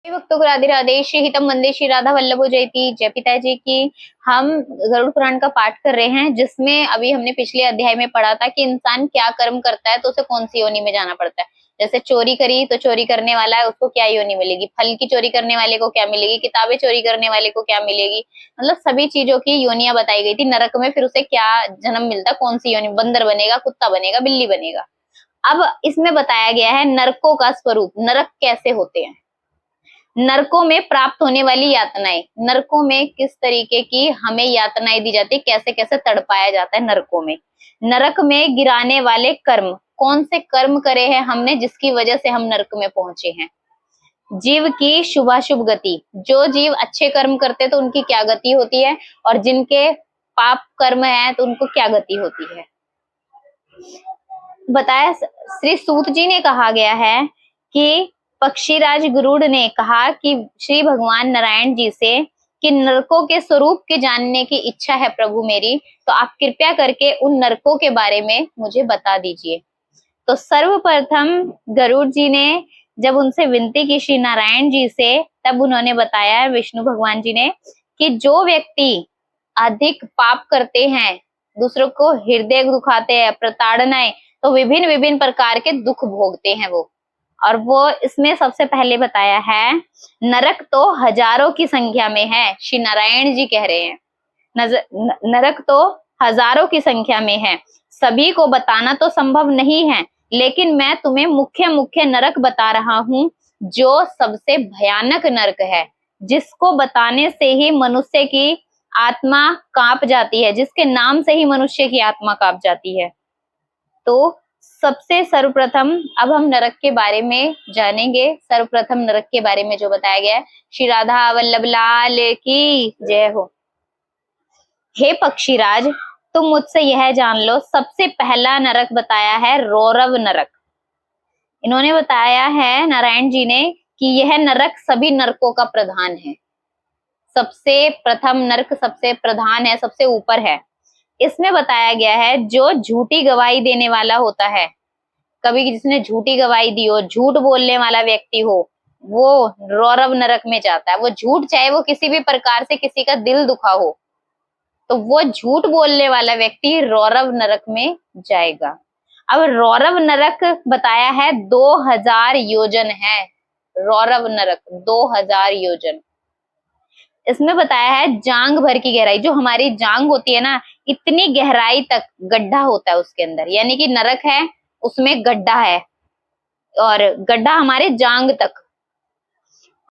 भक्तों को राधे राधे। श्री हितम वंदे श्री राधा वल्लभो जयती। जय पिताजी की। हम गरुड़ पुराण का पाठ कर रहे हैं, जिसमें अभी हमने पिछले अध्याय में पढ़ा था कि इंसान क्या कर्म करता है तो उसे कौन सी योनि में जाना पड़ता है। जैसे चोरी करी तो चोरी करने वाला है, उसको क्या योनि मिलेगी, फल की चोरी करने वाले को क्या मिलेगी, किताबें चोरी करने वाले को क्या मिलेगी, मतलब सभी चीजों की योनियां बताई गई थी। नरक में फिर उसे क्या जन्म मिलता, कौन सी योनि, बंदर बनेगा, कुत्ता बनेगा, बिल्ली बनेगा। अब इसमें बताया गया है नरकों का स्वरूप, नरक कैसे होते हैं, नरकों में प्राप्त होने वाली यातनाएं, नरकों में किस तरीके की हमें यातनाएं दी जाती है, कैसे कैसे तड़पाया जाता है नरकों में। नरक में गिराने वाले कर्म, कौन से कर्म करे हैं हमने जिसकी वजह से हम नरक में पहुंचे हैं। जीव की शुभाशुभ गति, जो जीव अच्छे कर्म करते तो उनकी क्या गति होती है, और जिनके पाप कर्म है तो उनको क्या गति होती है। बताया श्री सूत जी ने कहा गया है कि पक्षीराज गरुड़ ने कहा कि श्री भगवान नारायण जी से कि नरकों के स्वरूप के जानने की इच्छा है प्रभु मेरी, तो आप कृपया करके उन नरकों के बारे में मुझे बता दीजिए। तो सर्वप्रथम गरुड़ जी ने जब उनसे विनती की श्री नारायण जी से, तब उन्होंने बताया विष्णु भगवान जी ने कि जो व्यक्ति अधिक पाप करते हैं, दूसरों को हृदय दुखाते हैं, प्रताड़नाएं, तो विभिन्न विभिन्न प्रकार के दुख भोगते हैं वो। और वो इसमें सबसे पहले बताया है नरक तो हजारों की संख्या में है, श्री नारायण जी कह रहे हैं नरक तो हजारों की संख्या में है, सभी को बताना तो संभव नहीं है, लेकिन मैं तुम्हें मुख्य मुख्य नरक बता रहा हूं जो सबसे भयानक नरक है, जिसको बताने से ही मनुष्य की आत्मा कांप जाती है, जिसके नाम से ही मनुष्य की आत्मा कांप जाती है। तो सबसे सर्वप्रथम अब हम नरक के बारे में जानेंगे। सर्वप्रथम नरक के बारे में जो बताया गया है, श्री राधा वल्लभ लाल की जय हो। हे पक्षीराज, तुम मुझसे यह जान लो, सबसे पहला नरक बताया है रौरव नरक। इन्होंने बताया है नारायण जी ने कि यह नरक सभी नरकों का प्रधान है, सबसे प्रथम नरक सबसे प्रधान है, सबसे ऊपर है। इसमें बताया गया है जो झूठी गवाही देने वाला होता है, कभी जिसने झूठी गवाही दी हो, झूठ बोलने वाला व्यक्ति हो, वो रौरव नरक में जाता है। वो झूठ, चाहे वो किसी भी प्रकार से किसी का दिल दुखा हो, तो वो झूठ बोलने वाला व्यक्ति रौरव नरक में जाएगा। अब रौरव नरक बताया है 2000 योजन है, रौरव नरक 2000 योजन। इसमें बताया है जांग भर की गहराई, जो हमारी जांग होती है ना, इतनी गहराई तक गड्ढा होता है उसके अंदर, यानी कि नरक है उसमें गड्ढा है, और गड्ढा हमारे जांग तक,